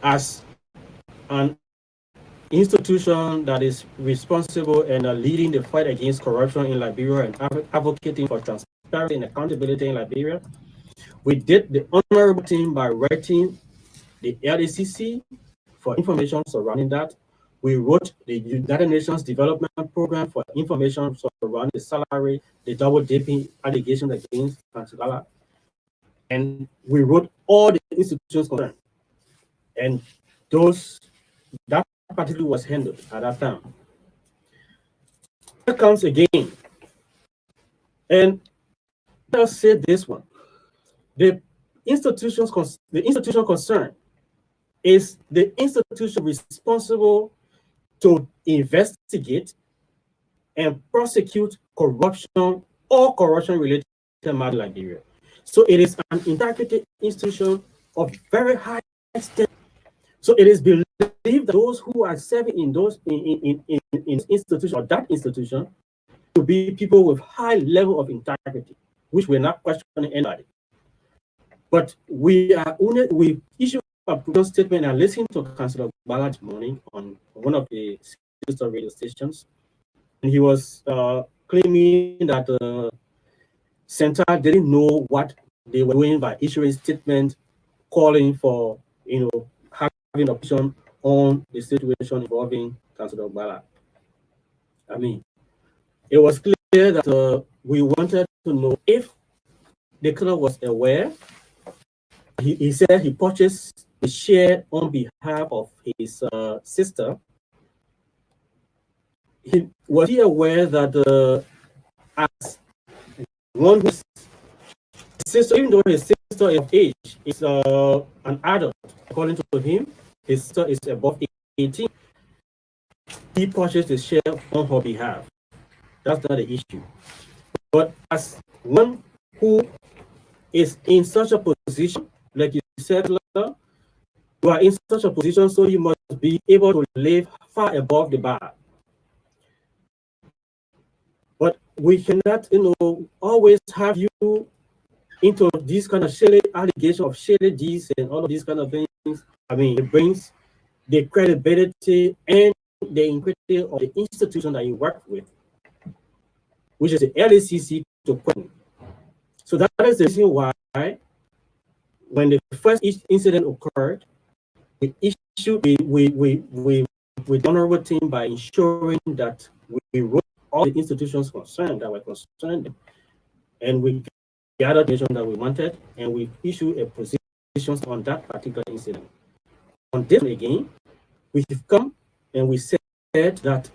as an institution that is responsible and leading the fight against corruption in Liberia and advocating for transparency and accountability in Liberia. We did the honorable thing by writing the LACC for information surrounding that. We wrote the United Nations Development Program for information surrounding the salary, the double dipping allegations against Kansala. And we wrote all the institutions concerned. And that particularly was handled at that time. Here comes again. And let's say this one. The institution concerned is the institution responsible to investigate and prosecute corruption or corruption-related matters in Liberia. So it is an integrity institution of very high standard. So it is believed that those who are serving in those in institution or that institution to be people with high level of integrity, which we're not questioning anybody. But we issue a proposal statement and listening to Councillor Bala this morning on one of the sister radio stations, and he was claiming that Center didn't know what they were doing by issuing statement calling for having option on the situation involving Councillor Bala. I mean, it was clear that we wanted to know if the colonel was aware. He said he purchased the share on behalf of his sister. Was he aware that as one whose sister, even though his sister is of age, is an adult, according to him, his sister is above 18, he purchased the share on her behalf. That's not the issue. But as one who is in such a position, like you said, you are in such a position, so you must be able to live far above the bar. But we cannot, always have you into these kind of shady allegations of shady deeds and all of these kind of things. I mean, it brings the credibility and the integrity of the institution that you work with, which is the LACC, to question. So that is the reason why, when the first incident occurred, we issued with the honorable team by ensuring that we wrote all the institutions concerned that were concerned, and we gathered the information that we wanted, and we issued a position on that particular incident. On this one again, we have come and we said that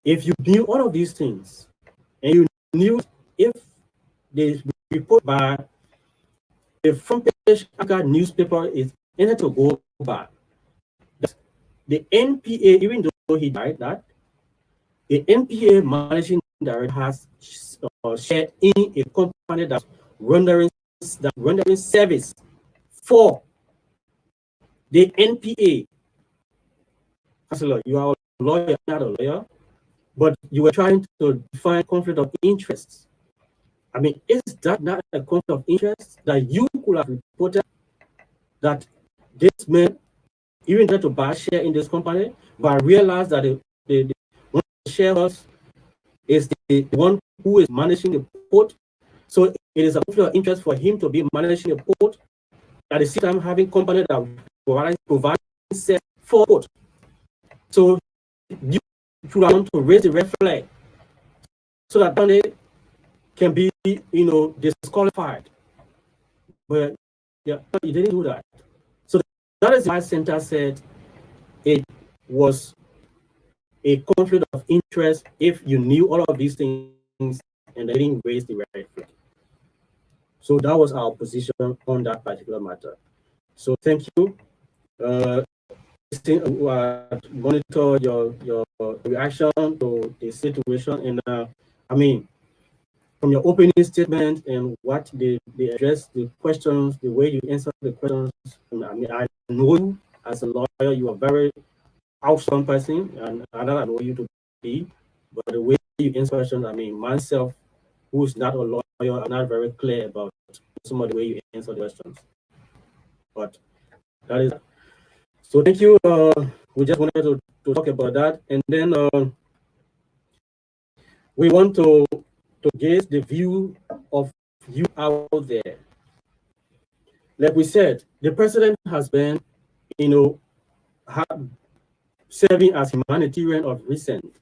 if you knew all of these things, and you knew if the report by the front page newspaper is anything to go by, the NPA, even though he died, that the NPA managing director has share in a company that's rendering service for the NPA. Councillor, you are a lawyer, not a lawyer, but you were trying to define conflict of interest. I mean, is that not a conflict of interest that you could have reported that this man, even though to buy share in this company, but realize that the one of the shareholders is the one who is managing the port? So it is a conflict of interest for him to be managing the port, at the same time having company that provide service for port. So you should want to raise the red flag so that company can be, disqualified. But yeah, you didn't do that. So that is why Center said it was a conflict of interest if you knew all of these things and they didn't raise the red flag. So that was our position on that particular matter. So thank you. Monitor your reaction to the situation, and I mean, from your opening statement and what they address the questions, the way you answer the questions. I mean, I know you as a lawyer, you are very outspoken person, and I don't know you to be, but the way you answer questions, I mean, myself, who is not a lawyer, I'm not very clear about some of the way you answer the questions. But that is So thank you. We just wanted to talk about that, and then we want to gauge the view of you out there. Like we said, the president has been, you know, serving as humanitarian of recent.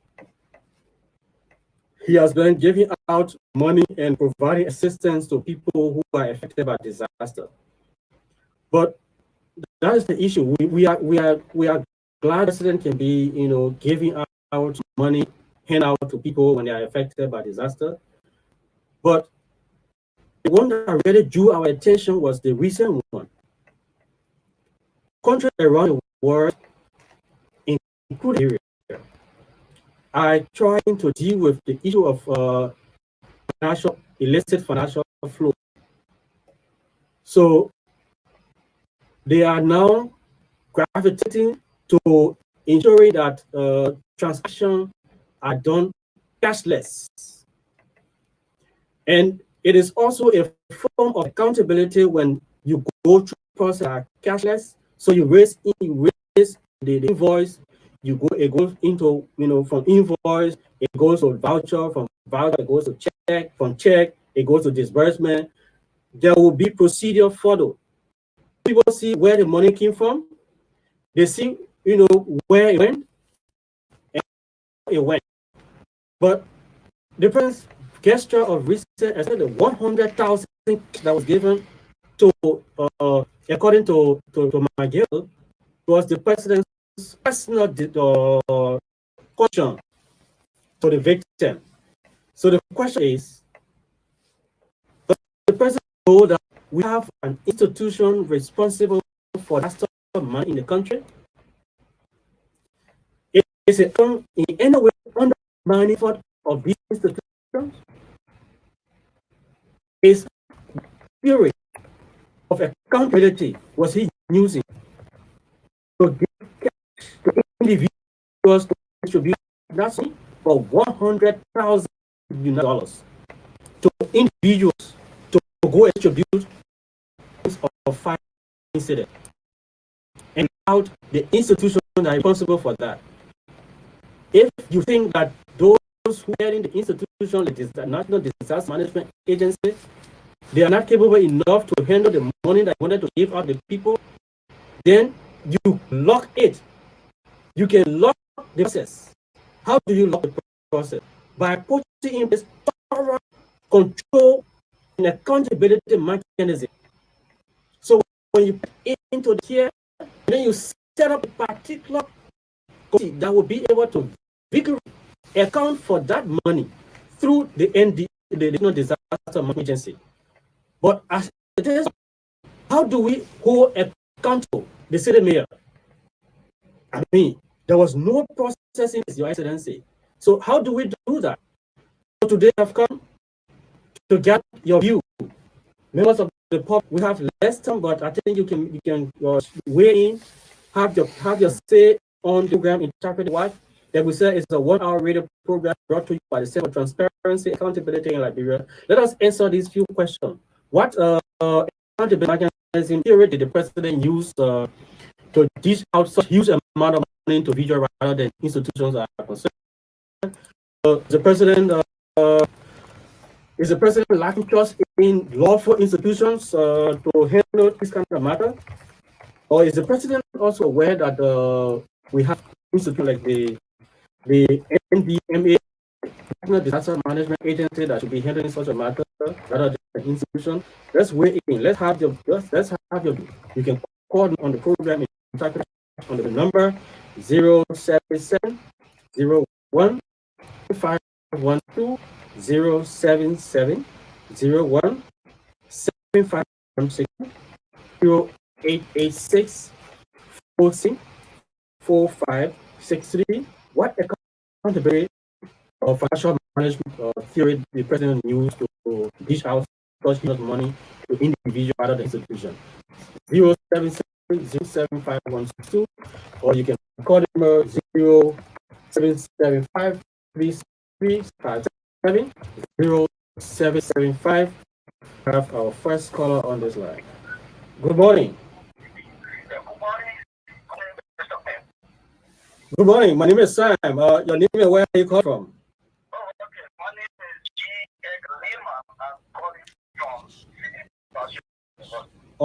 He has been giving out money and providing assistance to people who are affected by disaster. But that is the issue. We are glad the president can be, giving out money, hand out to people when they are affected by disaster. But the one that really drew our attention was the recent one. Countries around the world, including here, are trying to deal with the issue of illicit financial flow. So they are now gravitating to ensuring that transactions are done cashless. And it is also a form of accountability when you go through process cashless. So you raise the invoice, it goes into, from invoice, it goes to voucher, from voucher, it goes to check, from check, it goes to disbursement. There will be procedure followed. People see where the money came from, they see, where it went, and it went. But the first gesture of recent, I said the 100,000 that was given to, according to McGill, was the president's personal caution to the victim. So the question is, does the president know that we have an institution responsible for disaster money in the country? Is it in any way undermining of these institutions? His theory of accountability was he using to give cash to individuals to distribute that's for $100,000 to individuals to go distribute of 5 incidents, and out the institutions that are responsible for that. If you think that those who are in the institution, like the National Disaster Management Agency, they are not capable enough to handle the money that wanted to give out the people, then you lock it. You can lock the process. How do you lock the process? By putting in place thorough control and accountability mechanism. So when you put it into the here, then you set up a particular committee that will be able to vigorously account for that money through the National Disaster Management Agency. But as it is, how do we hold accountable the city mayor? I mean, there was no processing, Your Excellency. So how do we do that? So today I've come to get your view. Members of the public, we have less time, but I think you can weigh in, have your say on the program Interpreted Watch. That we say is a 1-hour radio program brought to you by the Center for Transparency, Accountability in Liberia. Let us answer these few questions. What accountability mechanism theory did the president use to dish out such huge amount of money to individuals rather than institutions are concerned? The president is the president lacking trust in lawful institutions to handle this kind of matter, or is the president also aware that we have institutions like the NDMA, National Disaster Management Agency, that should be handling such a matter rather than an institution? Let's weigh in. Let's have your. You can call on the program on the number 077 01 512 077 01 7516 0886 46 4563. What accountability of financial management theory the president used to dish out such huge money to individual rather than institution? 077075162, or you can call them 0775 3357 0775. Have our first caller on this line. Good morning. Good morning. My name is Sam. Your name and where are you calling from? Oh, okay. My name is G. Lima. I'm calling from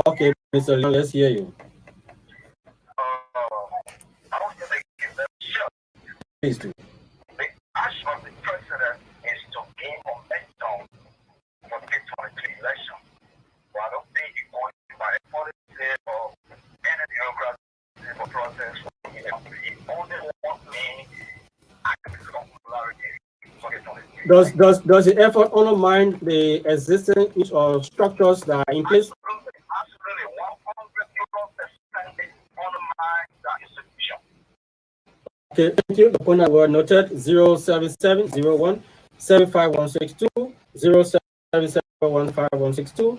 Okay, Mr. Leon, let's hear you. I want to make it very sure. Please do. The action of the president is to gain momentum for the 2023 election. But I don't think it's going by a policy or any bureaucracy for process. He only wants me actual popularity for the 2023. Does the effort undermine the existing or structures that are in place? Absolutely, 100% undermine the institution. Okay, thank you. The point that were noted 07701 75162 077015162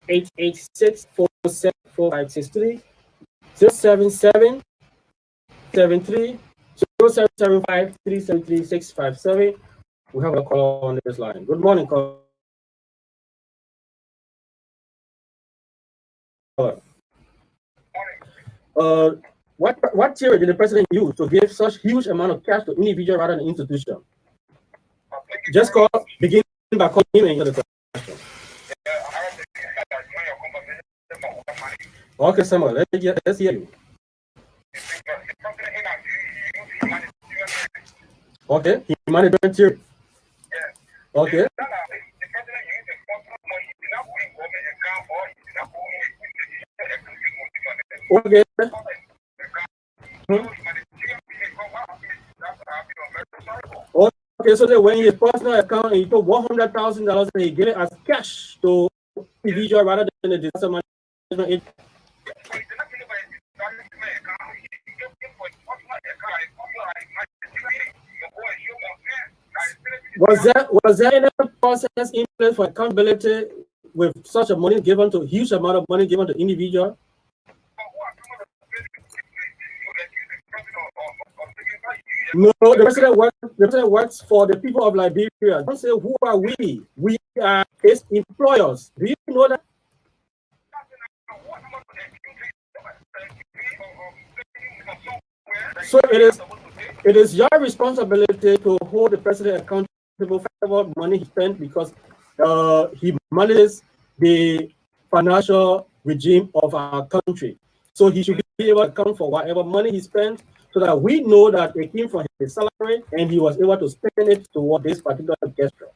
0886 474563 077 73 0775 373 657. We have a call on this line. Good morning, caller. What theory did the president use to give such huge amount of cash to individual rather than institution? Just begin by calling him and answer the question. Okay, Samuel, let's hear you. Okay, humanitarian theory. Okay. Okay. Okay, so that when his personal account, he put $100,000 and he gave it as cash to individual rather than the disaster management agency. Was there any process in place for accountability with such a money given to huge amount of money given to individual? No, the president works for the people of Liberia. Don't say who are we? We are his employers. Do you know that? So it is your responsibility to hold the president accountable for whatever money he spent because he manages the financial regime of our country. So he should be able to account for whatever money he spent so that we know that it came from his salary and he was able to spend it toward this particular gesture.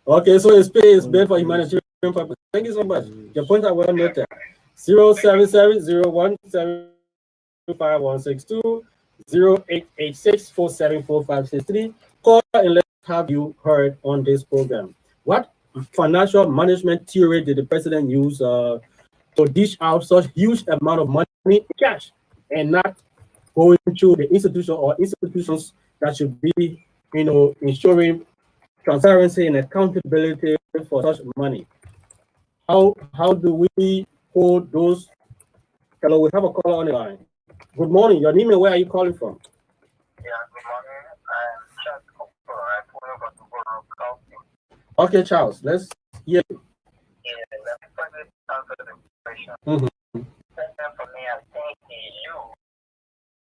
Okay, so his pay is paid for humanitarian purpose. Thank you so much. Your points are well noted. 07701756162 0886474563. Call and let's have you heard on this program. What financial management theory did the president use to dish out such huge amount of money in cash and not going through the institution or institutions that should be, ensuring transparency and accountability for such money? How do we hold those? Hello, we have a caller on the line. Good morning. Your name and where are you calling from? Yeah, good morning. I'm Charles Cooper. I'm calling from Tuboro County. Okay, Charles, let's hear you. Yeah, let me first answer the question. Second, for me, I think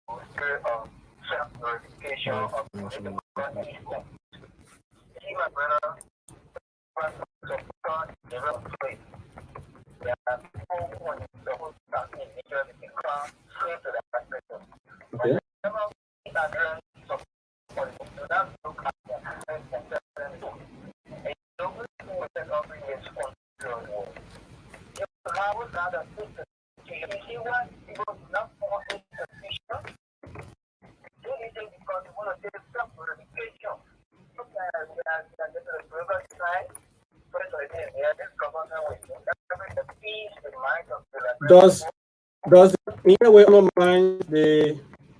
the spirit of self-verification of political system. See, my brother, there are people who are supposed to start in nature to become slave to that person. Okay. Does in any way undermine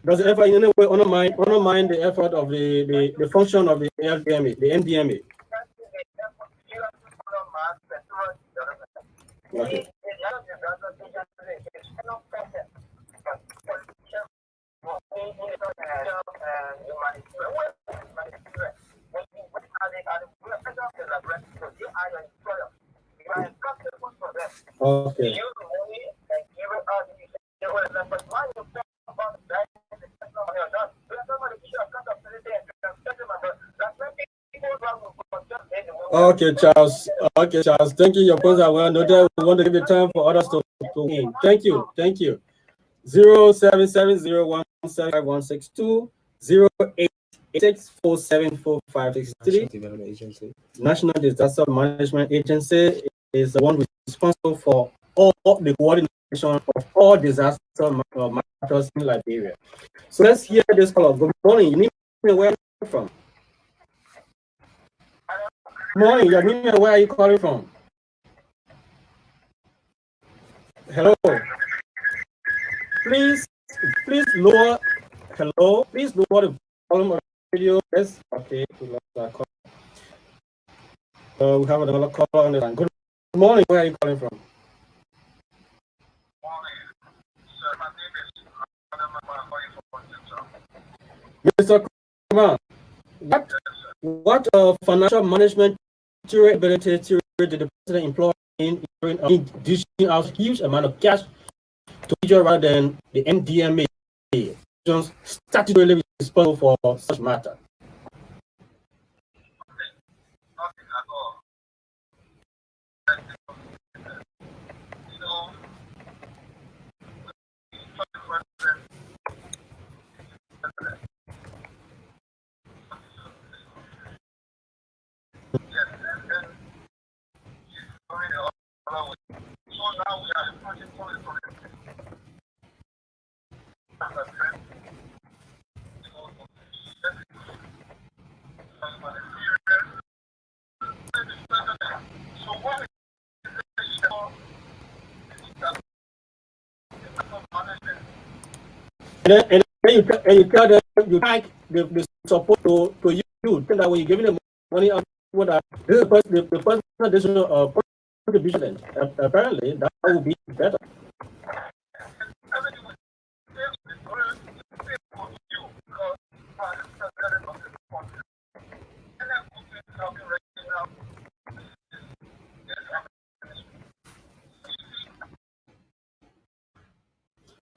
does it ever in any way undermine the effort of the function of the LDMA, the MDMA? Okay. Okay. use the money and give it out. But why you talk about that? Okay, Charles. Okay, Charles. Thank you. Your points are well noted. We want to give the time for others to in. Thank you. Thank you. 0770175162 0886474563. National Disaster Management Agency is the one responsible for all the coordination of all disaster matters in Liberia. So let's hear this call. Good morning. You need me where are you from? Good morning. You need me where are you calling from? Hello. Please lower. Hello. Please lower the volume of the video. Yes. Okay. We lost that call. We have another call on the line. Good morning. Where are you calling from? Mr. Kumar, what financial management theory ability theory did the president employ in dishing out huge amount of cash to Nigeria rather than the NDMA, just statutorily responsible for such matter? And then you tell them you like the support to you. Tell that when you're giving them money out, what this is the person additional contribution. Then apparently that would be better.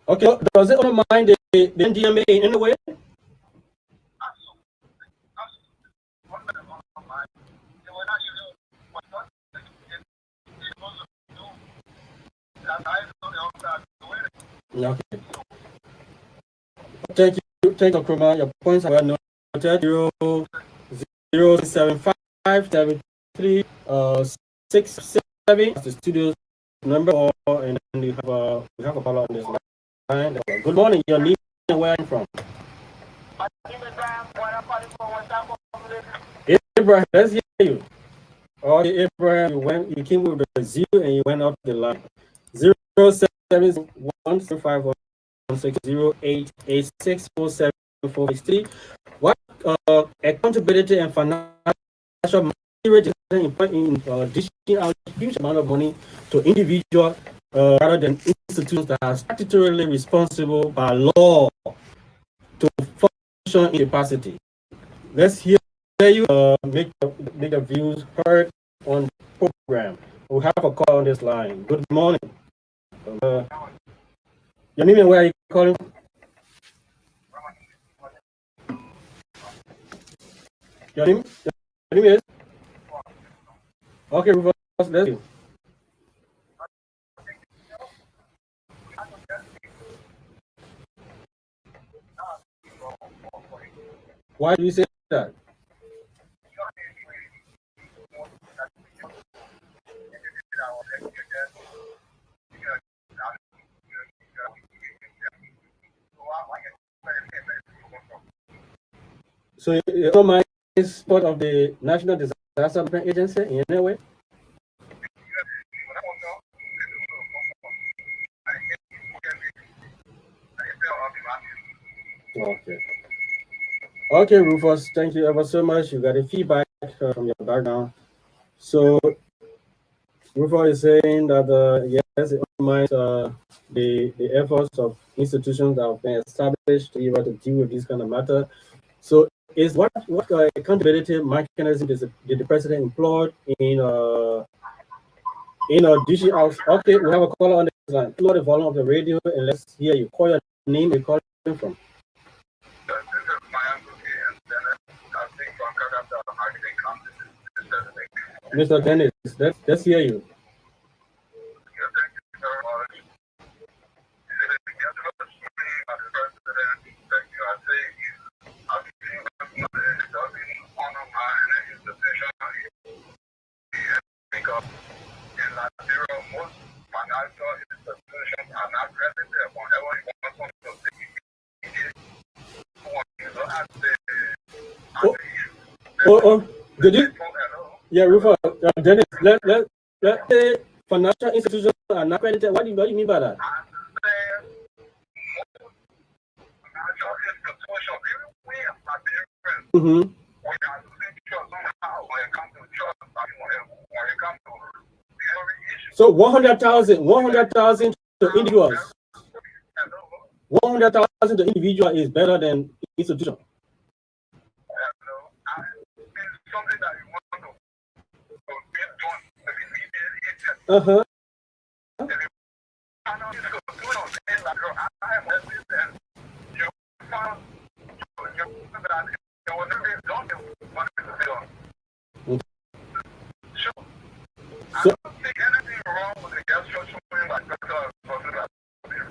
Okay, does it undermine the NDMA in any way? Okay. Thank you, Kruma. Your points are well noted. 07573 67. That's the studio number, and then we have a caller on this line. Good morning. Your name and where are you from? Abraham, let's hear you. Oh, Abraham, you came with the 0 and you went up the line. 071516088864743. What accountability and financial material in dishing out a huge amount of money to individuals rather than institutions that are statutorily responsible by law to function in capacity? Let's hear you make the views heard on the program. We have a call on this line. Good morning. Your name and where are you calling from? Your name is? Okay, Rufus, let's see. Why do you say that? So you don't mind is part of the National Disaster Management Agency in any way? Okay. Okay, Rufus, thank you ever so much. You got a feedback from your background. So Rufus is saying that yes, it undermines the efforts of institutions that have been established to be able to deal with this kind of matter. So is what accountability mechanism did the president employ in Digi House. Okay, we have a caller on the line. Lower the volume of the radio and let's hear you. Call your name and call from. This is my uncle here, and then I think from Canada, how do they come to this? Mr. Dennis, let's hear you. Yeah, thank you very much. Because in Nigeria, most financial institutions are not credited whenever you want something to Did you? Yeah, Rufus. Dennis, let the financial institutions are not credited. What do you mean by that? Mm-hmm. So 100,000 to individuals. 100,000 to individual is better than institution. Uh-huh.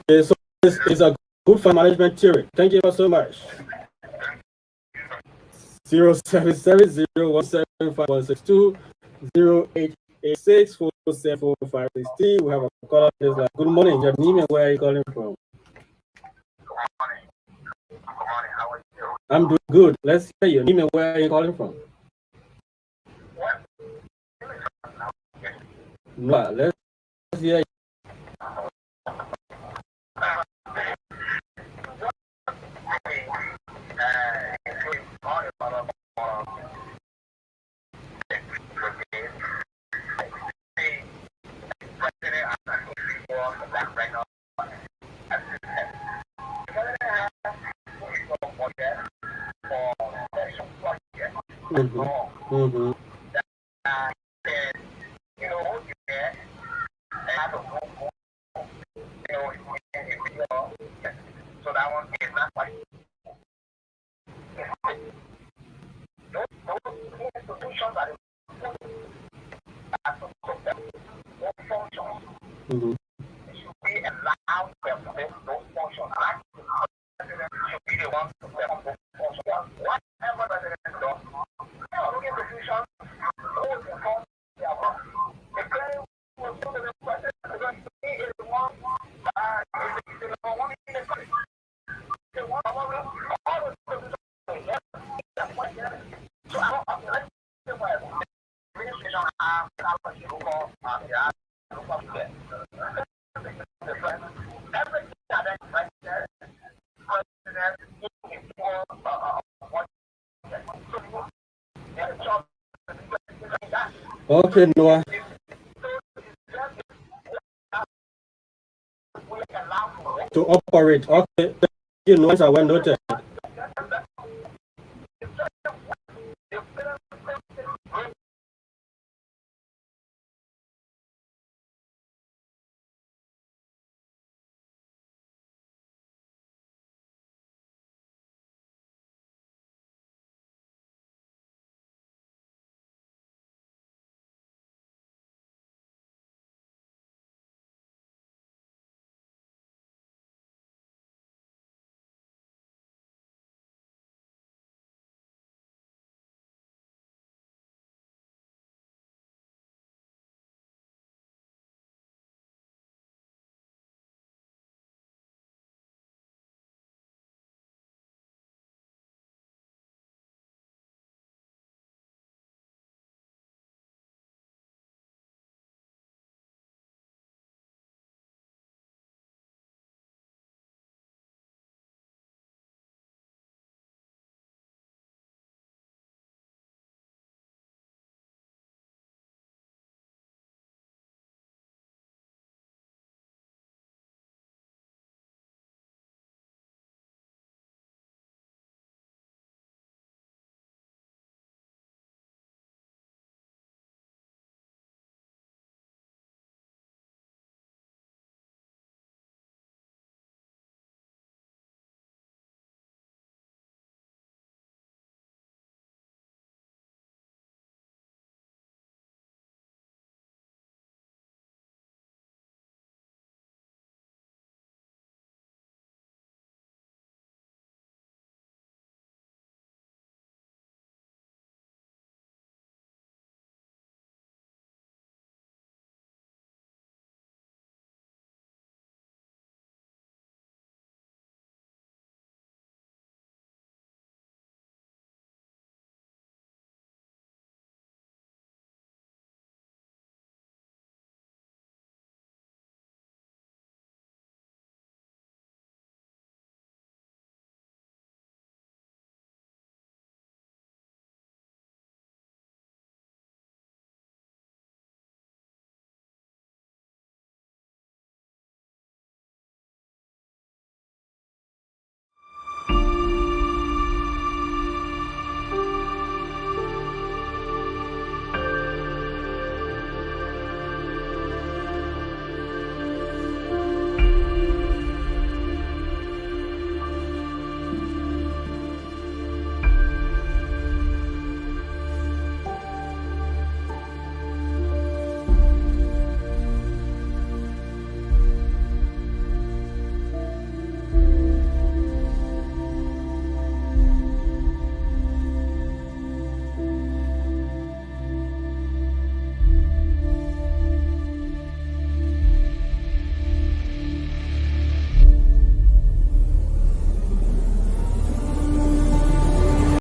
So this is a good fund management theory. Thank you so much. 0770175162 0886474563. We have a caller. Good morning. Your name and where are you calling from? I'm doing good. Let's hear your name and where are you calling from? No, let's hear you. Mm-hmm. So that one is not like those institutions are functions. Mm-hmm. Should be allowed to perform those functions. Should be the ones to perform those functions. Whatever the president does, those institutions will perform their work. The claim was to the president because he is the one in the country. The one all the institutions. So I don't like the way administration have Okay, Noah. To operate. Okay. You know, I well noted.